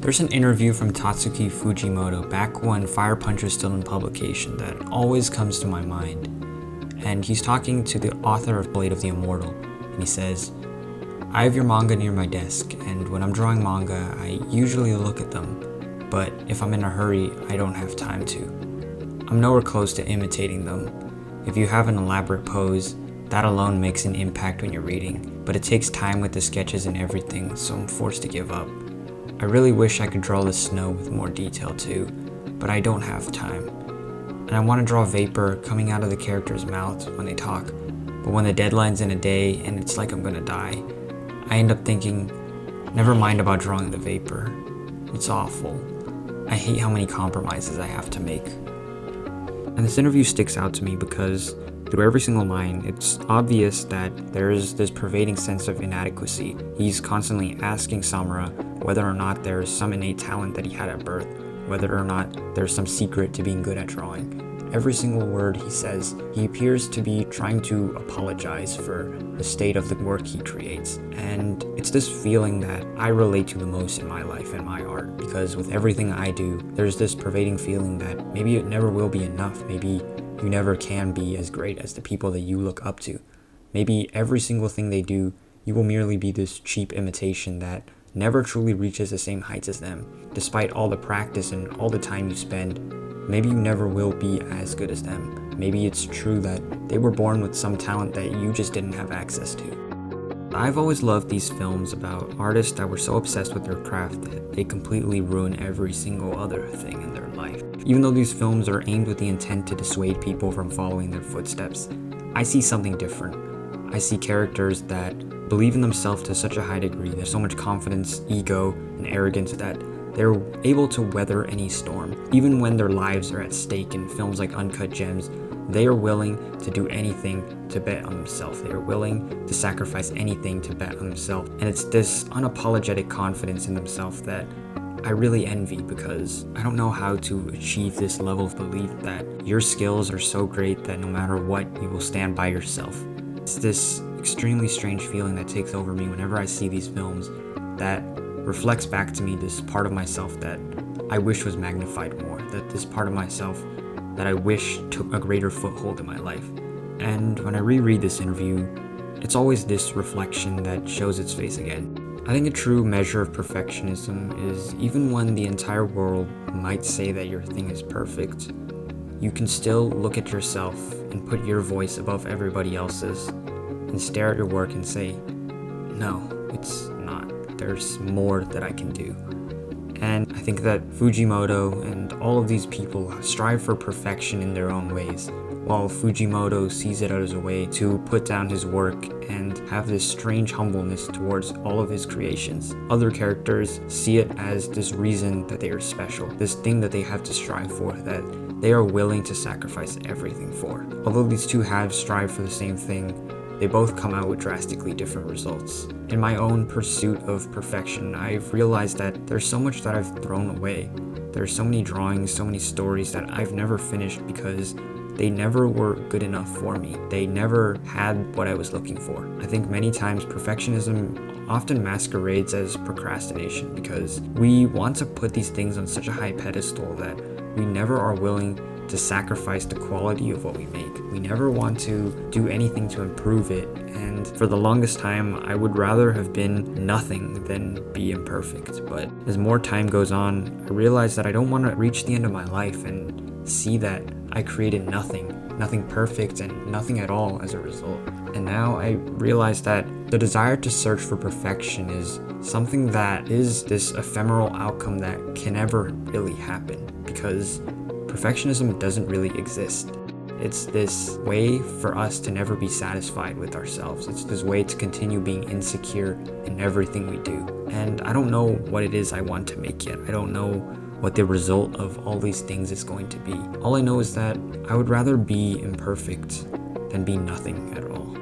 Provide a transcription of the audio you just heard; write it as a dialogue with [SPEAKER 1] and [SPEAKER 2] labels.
[SPEAKER 1] There's an interview from Tatsuki Fujimoto back when Fire Punch was still in publication that always comes to my mind. And he's talking to the author of Blade of the Immortal, and he says, "I have your manga near my desk, and when I'm drawing manga, I usually look at them, but if I'm in a hurry, I don't have time to. I'm nowhere close to imitating them. If you have an elaborate pose, that alone makes an impact when you're reading, but it takes time with the sketches and everything, so I'm forced to give up. I really wish I could draw the snow with more detail too, but I don't have time. And I want to draw vapor coming out of the character's mouth when they talk, but when the deadline's in a day and it's like I'm gonna die, I end up thinking, never mind about drawing the vapor. It's awful. I hate how many compromises I have to make." And this interview sticks out to me because through every single line, it's obvious that there is this pervading sense of inadequacy. He's constantly asking Samura whether or not there is some innate talent that he had at birth, whether or not there's some secret to being good at drawing. Every single word he says, he appears to be trying to apologize for the state of the work he creates. And it's this feeling that I relate to the most in my life and my art, because with everything I do, there's this pervading feeling that maybe it never will be enough. Maybe you never can be as great as the people that you look up to. Maybe every single thing they do, you will merely be this cheap imitation that never truly reaches the same heights as them. Despite all the practice and all the time you spend, maybe you never will be as good as them. Maybe it's true that they were born with some talent that you just didn't have access to. I've always loved these films about artists that were so obsessed with their craft that they completely ruin every single other thing in their life. Even though these films are aimed with the intent to dissuade people from following their footsteps, I see something different. I see characters that believe in themselves to such a high degree, there's so much confidence, ego, and arrogance that they're able to weather any storm. Even when their lives are at stake in films like Uncut Gems, they are willing to do anything to bet on themselves. They are willing to sacrifice anything to bet on themselves. And it's this unapologetic confidence in themselves that I really envy, because I don't know how to achieve this level of belief that your skills are so great that no matter what, you will stand by yourself. It's this extremely strange feeling that takes over me whenever I see these films that reflects back to me this part of myself that I wish was magnified more, that this part of myself that I wish took a greater foothold in my life. And when I reread this interview, it's always this reflection that shows its face again. I think a true measure of perfectionism is even when the entire world might say that your thing is perfect, you can still look at yourself and put your voice above everybody else's and stare at your work and say, no, it's not. There's more that I can do. And I think that Fujimoto and all of these people strive for perfection in their own ways, while Fujimoto sees it as a way to put down his work and have this strange humbleness towards all of his creations. Other characters see it as this reason that they are special, this thing that they have to strive for, that they are willing to sacrifice everything for. Although these two halves strive for the same thing, they both come out with drastically different results. In my own pursuit of perfection, I've realized that there's so much that I've thrown away. There's so many drawings, so many stories that I've never finished because they never were good enough for me. They never had what I was looking for. I think many times perfectionism often masquerades as procrastination because we want to put these things on such a high pedestal that we never are willing to sacrifice the quality of what we make. We never want to do anything to improve it, and for the longest time, I would rather have been nothing than be imperfect. But as more time goes on, I realize that I don't want to reach the end of my life and see that I created nothing perfect and nothing at all as a result. And now I realize that the desire to search for perfection is something that is this ephemeral outcome that can never really happen, because perfectionism doesn't really exist. It's this way for us to never be satisfied with ourselves. It's this way to continue being insecure in everything we do. And I don't know what it is I want to make yet. I don't know what the result of all these things is going to be. All I know is that I would rather be imperfect than be nothing at all.